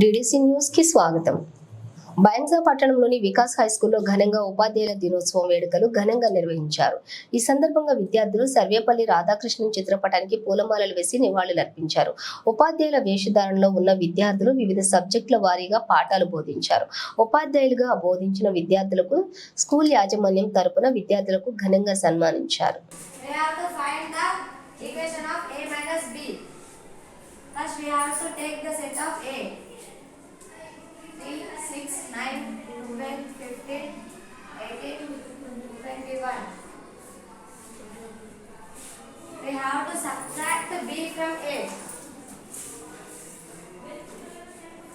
DDC news కి స్వాగతం. బైన్సా పట్టణంలోని వికాస్ హై స్కూల్లో ఘనంగా ఉపాధ్యాయుల దినోత్సవం వేడుకలు ఘనంగా నిర్వహించారు. ఈ సందర్భంగా విద్యార్థులు సర్వేపల్లి రాధాకృష్ణన్ చిత్రపటానికి పూలమాలలు వేసి నివాళులర్పించారు. ఉపాధ్యాయుల వేషధారణలో ఉన్న విద్యార్థులు వివిధ సబ్జెక్టుల వారీగా పాఠాలు బోధించారు. ఉపాధ్యాయులుగా బోధించిన విద్యార్థులకు స్కూల్ యాజమాన్యం తరపున విద్యార్థులకు ఘనంగా సన్మానించారు. First we have to take the set of A. 3, 6, 9, 12, 15, 18, 21. We have to subtract B from A.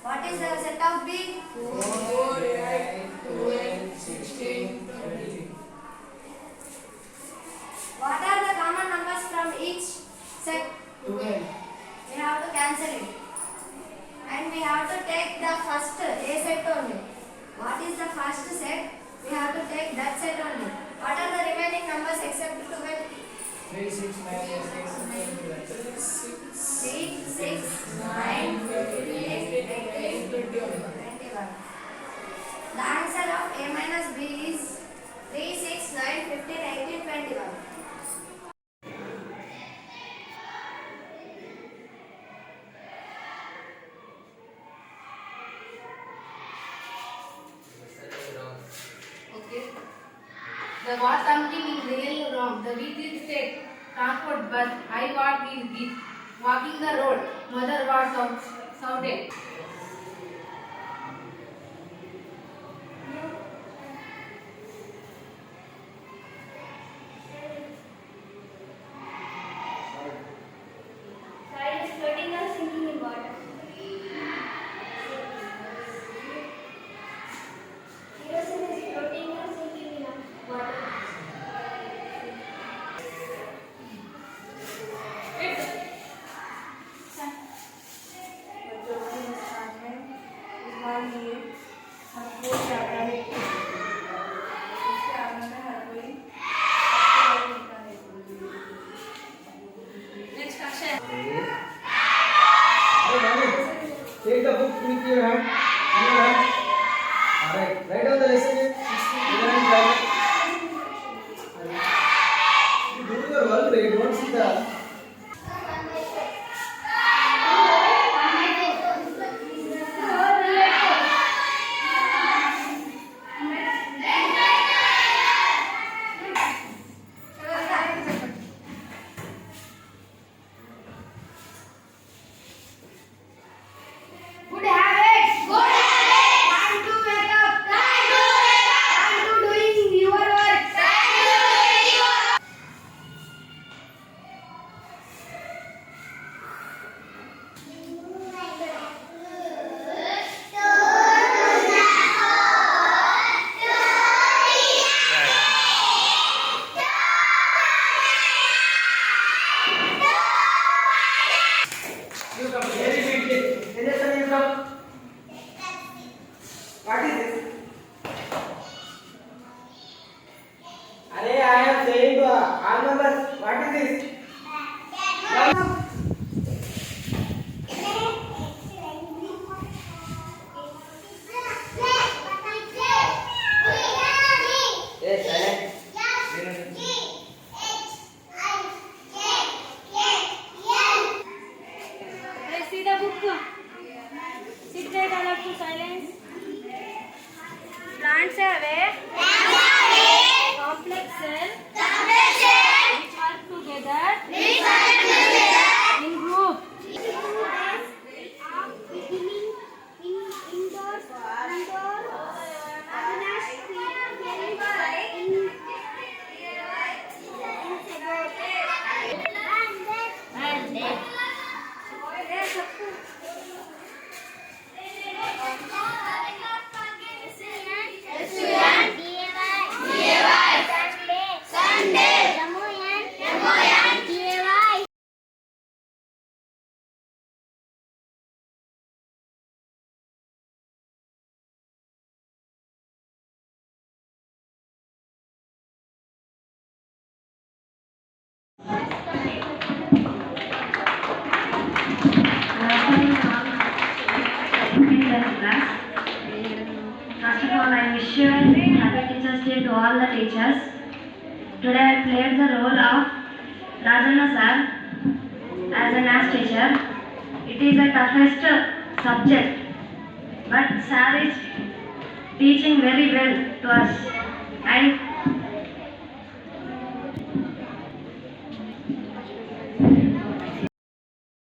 What is the set of B? 4, 8, 12, 16, 20. What are the common numbers from each set? 12. We have to cancel it, and we have to take the first A set only. What is the first set? We have to take that set only. What are the remaining numbers except 12? 3, 6, 9, 18, 21. The answer of A minus B is 3, 6, 9, 15, 18, 21. The what something is really wrong. The wheat is take transport bus. I what is this? Walking the road. Mother what shouted. Child is floating or sinking in water. Person is floating or sinking in water. Next question. Take the book with your hand. Alright, write down the lesson. You do your work, right? Don't see the. Good habits. Good habits. Time to wake up. Time to wake up. Time to doing your work. Time to doing your work. You come. Very quickly. Then you come. What is this? Arey, I am saying to all members, what is this? Yes, silent. Let's see the book. Sit right all up to silence. Plants have a complex cell which work together in group. S-U-N in 10th class. First of all, I wish you a happy Teachers Day to all the teachers. Today I played the role of Rajana sir as a math teacher. It is the toughest subject, but sir is teaching very well to us.